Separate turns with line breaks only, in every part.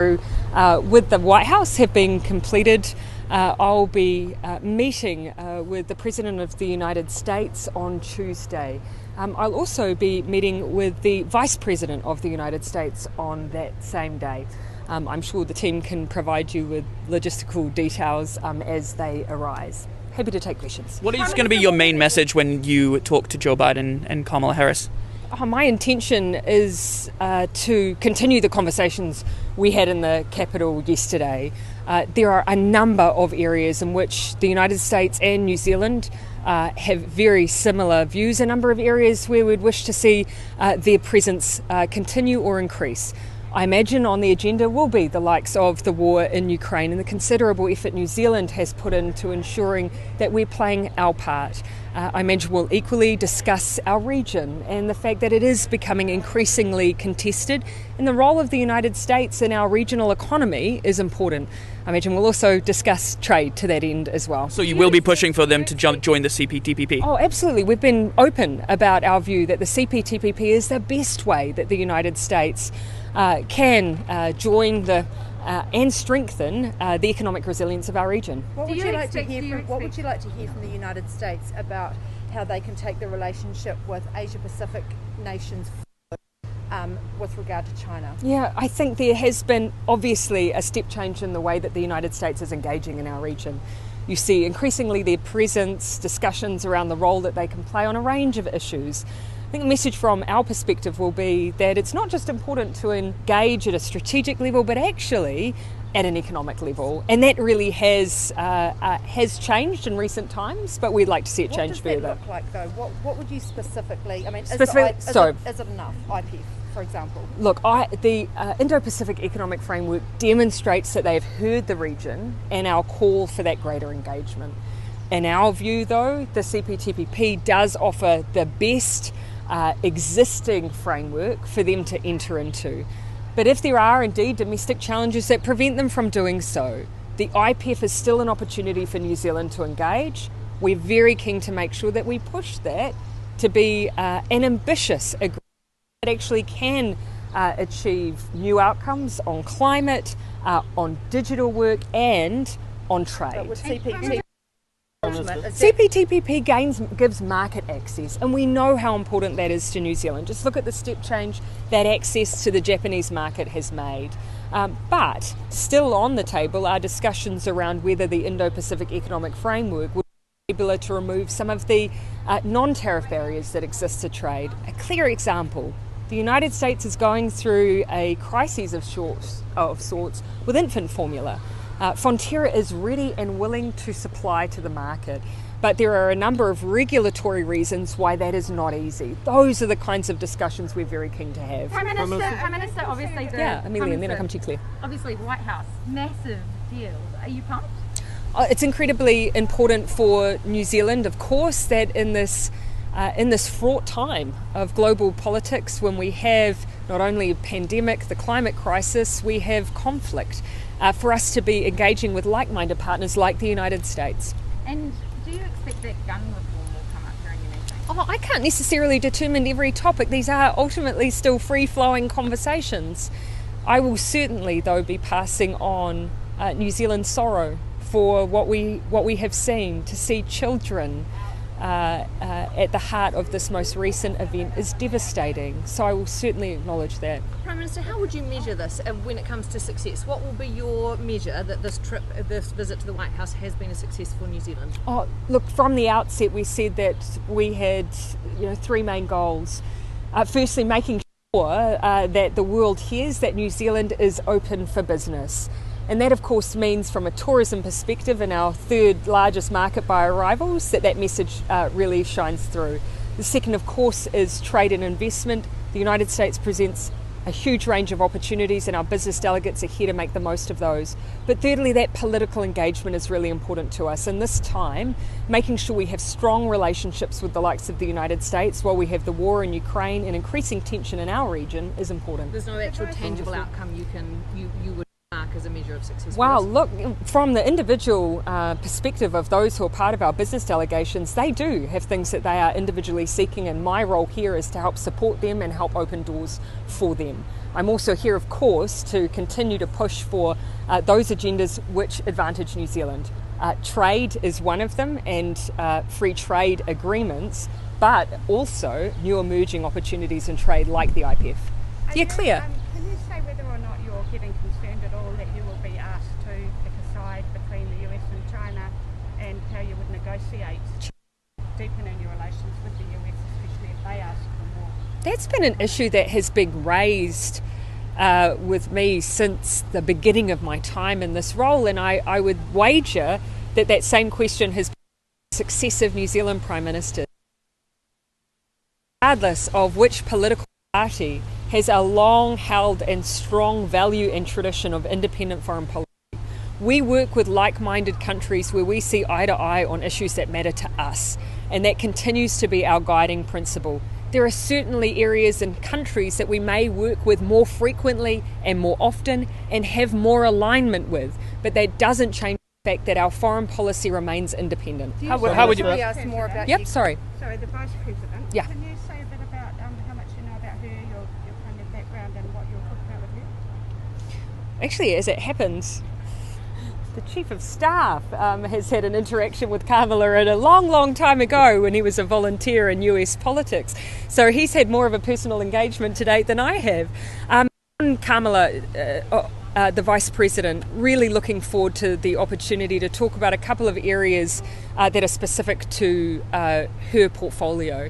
with the White House have been completed. I'll be meeting with the President of the United States on Tuesday. I'll also be meeting with the Vice President of the United States on that same day. I'm sure the team can provide you with logistical details as they arise. Happy to take questions.
What is going to be your main message when you talk to Joe Biden and Kamala Harris?
My intention is to continue the conversations we had in the Capitol yesterday. There are a number of areas in which the United States and New Zealand have very similar views, a number of areas where we'd wish to see their presence continue or increase. I imagine on the agenda will be the likes of the war in Ukraine and the considerable effort New Zealand has put into ensuring that we're playing our part. I imagine we'll equally discuss our region and the fact that it is becoming increasingly contested, and the role of the United States in our regional economy is important. I imagine we'll also discuss trade to that end as well.
So you will be pushing for them to join the CPTPP?
Oh, absolutely. We've been open about our view that the CPTPP is the best way that the United States can join and strengthen the economic resilience of our region.
What would you like to hear from the United States about how they can take the relationship with Asia Pacific nations with regard to China?
Yeah, I think there has been obviously a step change in the way that the United States is engaging in our region. You see increasingly their presence, discussions around the role that they can play on a range of issues. I think the message from our perspective will be that it's not just important to engage at a strategic level, but actually at an economic level. And that really has changed in recent times, but we'd like to see it change further.
What does that look like, though? What would you specifically, I mean, is it enough, IPEF, for example?
Look, the Indo-Pacific Economic Framework demonstrates that they've heard the region and our call for that greater engagement. In our view, though, the CPTPP does offer the best existing framework for them to enter into. But if there are indeed domestic challenges that prevent them from doing so, the IPEF is still an opportunity for New Zealand to engage. We're very keen to make sure that we push that to be an ambitious agreement that actually can achieve new outcomes on climate, on digital work and on trade.
But with
CPTPP gives market access, and we know how important that is to New Zealand. Just look at the step change that access to the Japanese market has made. But still on the table are discussions around whether the Indo-Pacific Economic Framework would be able to remove some of the non-tariff barriers that exist to trade. A clear example, the United States is going through a crisis of sorts with infant formula. Fonterra is ready and willing to supply to the market, but there are a number of regulatory reasons why that is not easy. Those are the kinds of discussions we're very keen to have.
Prime Minister, obviously.
Amelia, and then I come to you, Claire.
Obviously, White House, massive deal. Are you pumped?
It's incredibly important for New Zealand, of course, that in this fraught time of global politics, when we have not only a pandemic, the climate crisis, we have conflict, for us to be engaging with like-minded partners like the United States.
And do you expect that gun reform will come up during your meeting?
I can't necessarily determine every topic. These are ultimately still free-flowing conversations. I will certainly, though, be passing on New Zealand's sorrow for what we have seen. To see children at the heart of this most recent event is devastating. So I will certainly acknowledge that.
Prime Minister, how would you measure this when it comes to success? What will be your measure that this visit to the White House has been a success for New Zealand?
Look, from the outset we said that we had three main goals. Firstly, making sure that the world hears that New Zealand is open for business. And that, of course, means from a tourism perspective, in our third largest market by arrivals, that message really shines through. The second, of course, is trade and investment. The United States presents a huge range of opportunities, and our business delegates are here to make the most of those. But thirdly, that political engagement is really important to us. And this time, making sure we have strong relationships with the likes of the United States while we have the war in Ukraine and increasing tension in our region is important.
There's no actual tangible outcome you would mark
as a measure of success?
Well, look, from the individual perspective of those who are part of our business delegations, they do have things that they are individually seeking, and my role here is to help support them and help open doors for them. I'm also here, of course, to continue to push for those agendas which advantage New Zealand. Trade is one of them, and free trade agreements, but also new emerging opportunities in trade like the IPEF. Yeah, Claire.
Can you say whether or not you're getting concerned at all that you will be asked to pick a side between the US and China, and how you would negotiate deepening your relations with the US, especially if they ask for more?
That's been an issue that has been raised with me since the beginning of my time in this role, and I would wager that that same question has been successive New Zealand Prime Ministers, regardless of which political party, has a long held and strong value and tradition of independent foreign policy. We work with like-minded countries where we see eye to eye on issues that matter to us, and that continues to be our guiding principle. There are certainly areas and countries that we may work with more frequently and more often and have more alignment with, but that doesn't change the fact that our foreign policy remains independent.
How would you?
Ask more about
Yep, sorry.
Sorry, the Vice President.
Yeah.
Can you say a bit about how much you know about her, your kind of background, and what you're talking about with her?
Actually, as it happens, the Chief of Staff has had an interaction with Kamala at a long time ago when he was a volunteer in US politics. So he's had more of a personal engagement to date than I have. Kamala, the Vice President, really looking forward to the opportunity to talk about a couple of areas that are specific to her portfolio.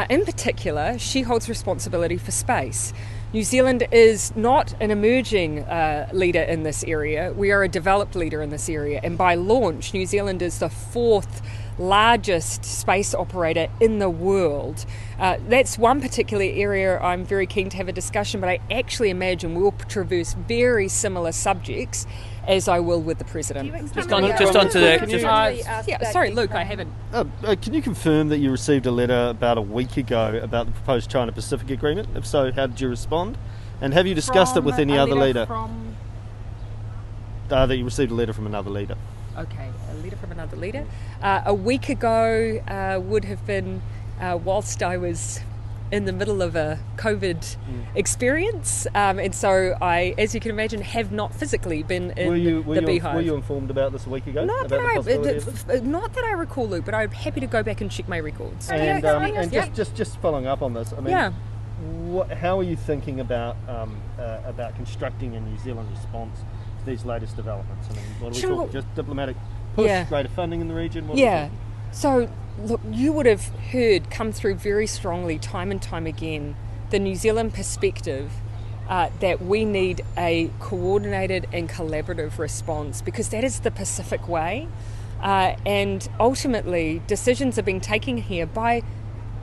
In particular, she holds responsibility for space. New Zealand is not an emerging leader in this area. We are a developed leader in this area. And by launch, New Zealand is the fourth largest space operator in the world. That's one particular area I'm very keen to have a discussion, but I actually imagine we'll traverse very similar subjects as I will with the President.
Just onto
Yeah, sorry, Luke, I haven't.
Can you confirm that you received a letter about a week ago about the proposed China-Pacific Agreement? If so, how did you respond? And have you discussed it with any other leader? That you received a letter from another leader.
Okay, a letter from another leader. A week ago would have been whilst I was in the middle of a COVID experience, and so I, as you can imagine, have not physically been in the beehive.
Were you informed about this a week ago?
Not that I recall, Luke, but I'm happy to go back and check my records.
And just following up on this, I mean, how are you thinking about constructing a New Zealand response to these latest developments? I mean, what are we talking? Just diplomatic push, greater funding in the region?
So, look, you would have heard come through very strongly time and time again the New Zealand perspective that we need a coordinated and collaborative response, because that is the Pacific way. And ultimately, decisions are being taken here by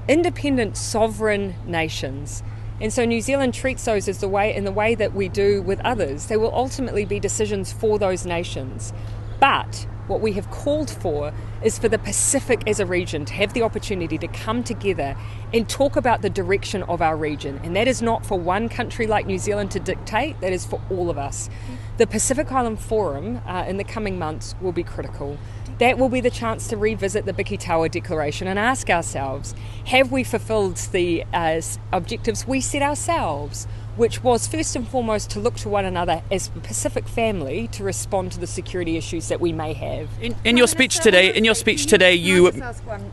independent sovereign nations. And so New Zealand treats those as in the way that we do with others. They will ultimately be decisions for those nations. But what we have called for is for the Pacific as a region to have the opportunity to come together and talk about the direction of our region. And that is not for one country like New Zealand to dictate, that is for all of us. The Pacific Island Forum in the coming months will be critical. That will be the chance to revisit the Biki Tawa Declaration and ask ourselves, have we fulfilled the objectives we set ourselves, which was first and foremost to look to one another as a Pacific family to respond to the security issues that we may have.
In your speech today, you.
Can I just ask one?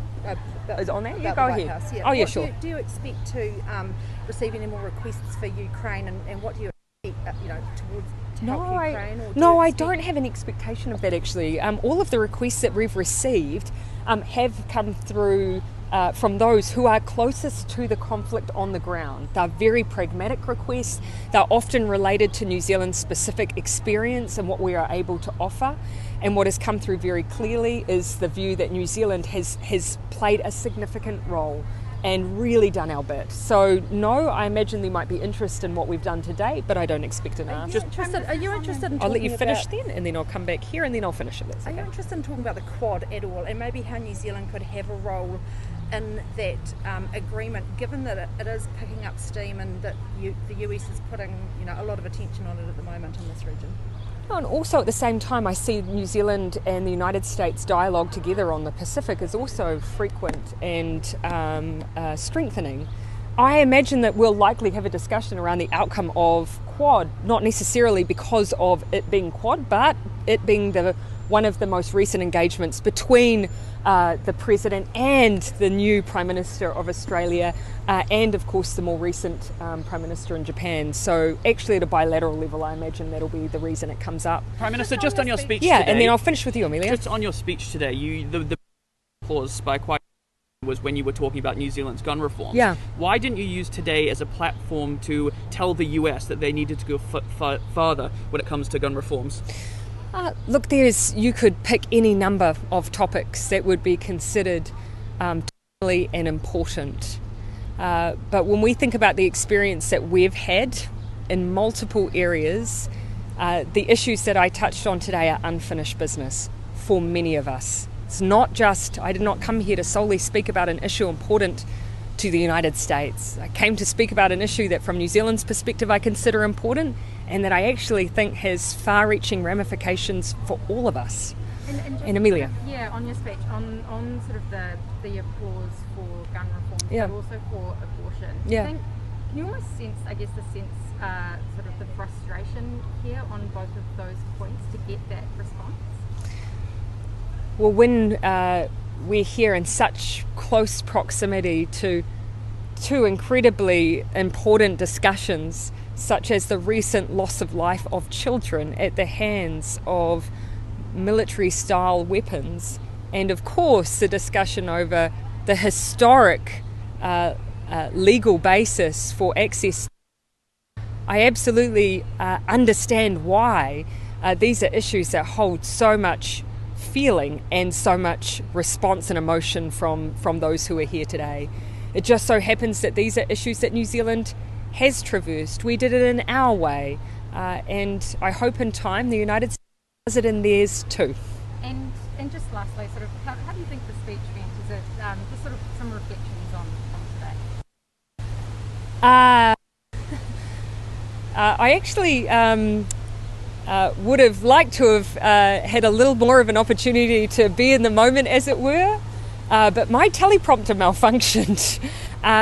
Is on that? You
about
go
the White
ahead.
House,
Oh yeah,
What
sure.
Do you expect to receive any more requests for Ukraine, and what do you expect, towards to help Ukraine? Or
I don't have an expectation of that actually. All of the requests that we've received have come through from those who are closest to the conflict on the ground. They're very pragmatic requests. They're often related to New Zealand's specific experience and what we are able to offer. And what has come through very clearly is the view that New Zealand has played a significant role and really done our bit. So no, I imagine there might be interest in what we've done to date, but I don't expect an answer.
Are you interested in
I'll let you
talking
finish
about,
then, and then I'll come back here, and then I'll finish it. That's
Are
okay.
you interested in talking about the Quad at all, and maybe how New Zealand could have a role in that agreement, given that it is picking up steam and that the US is putting a lot of attention on it at the moment in this region?
And also at the same time, I see New Zealand and the United States dialogue together on the Pacific is also frequent and strengthening. I imagine that we'll likely have a discussion around the outcome of Quad, not necessarily because of it being Quad, but it being one of the most recent engagements between the President and the new Prime Minister of Australia, and of course the more recent Prime Minister in Japan. So actually at a bilateral level, I imagine that'll be the reason it comes up.
Prime Minister, just on your speech
today.
today.
And then I'll finish with you, Amelia.
Just on your speech today, the applause by quite was when you were talking about New Zealand's gun reforms.
Yeah.
Why didn't you use today as a platform to tell the US that they needed to go further when it comes to gun reforms?
Look, you could pick any number of topics that would be considered timely and important. But when we think about the experience that we've had in multiple areas, the issues that I touched on today are unfinished business for many of us. It's not just, I did not come here to solely speak about an issue important to the United States. I came to speak about an issue that from New Zealand's perspective I consider important and that I actually think has far-reaching ramifications for all of us. And Amelia.
Yeah, on your speech, on sort of the applause for gun reform,
Yeah.
but also for abortion.
Yeah.
Can you almost sense, sort of the frustration here on both of those points to get that response?
Well, when we're here in such close proximity to two incredibly important discussions, such as the recent loss of life of children at the hands of military-style weapons, and of course the discussion over the historic legal basis for access, I absolutely understand why these are issues that hold so much feeling and so much response and emotion from those who are here today. It just so happens that these are issues that New Zealand has traversed. We did it in our way, and I hope in time the United States does it in theirs too.
And just lastly, sort of, how do you think the speech went? Is it just sort of some reflections on today?
I actually would have liked to have had a little more of an opportunity to be in the moment, as it were, but my teleprompter malfunctioned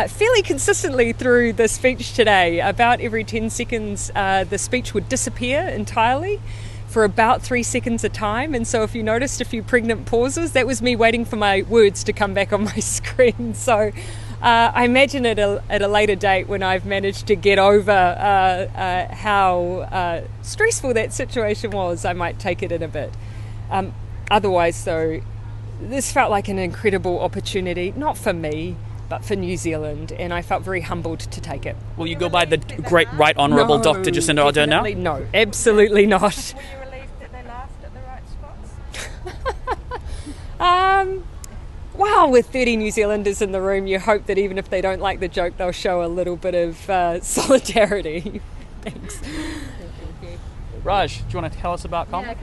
fairly consistently through the speech today. About every 10 seconds the speech would disappear entirely for about 3 seconds a time, and so if you noticed a few pregnant pauses, that was me waiting for my words to come back on my screen. So I imagine at a later date, when I've managed to get over how stressful that situation was, I might take it in a bit. Otherwise, though, this felt like an incredible opportunity, not for me, but for New Zealand, and I felt very humbled to take it.
Will you go by the great Right Honourable Dr. Jacinda Ardern now?
No, absolutely not.
Were you relieved that they laughed at the right spots?
Wow, with 30 New Zealanders in the room, you hope that even if they don't like the joke, they'll show a little bit of solidarity. Thanks.
Raj, do you want to tell us about Commonwealth?